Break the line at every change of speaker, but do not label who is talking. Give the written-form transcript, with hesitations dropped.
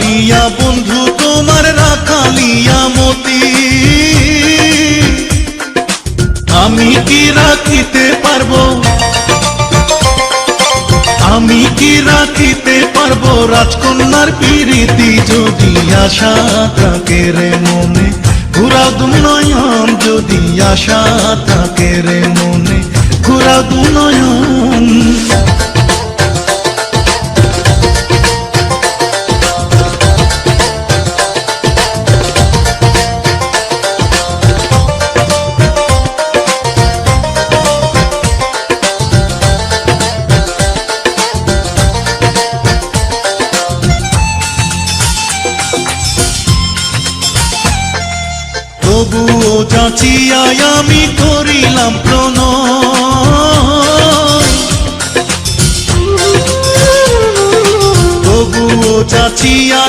রাখিয়া বন্ধু তোমার রাখালিয়া মতি, আমি কি রাখিতে পারবো, আমি কি রাখিতে পারবো রাজকন্যার প্রীতি, যদি আশা থাকে রে মনে ঘুরাও দু নয়ন, যদি আশা থাকে রে মনে ঘুরাও দু নয়ন। তবুও যাচিয়া আমি করিলাম প্রণয়, তবুও যাচিয়া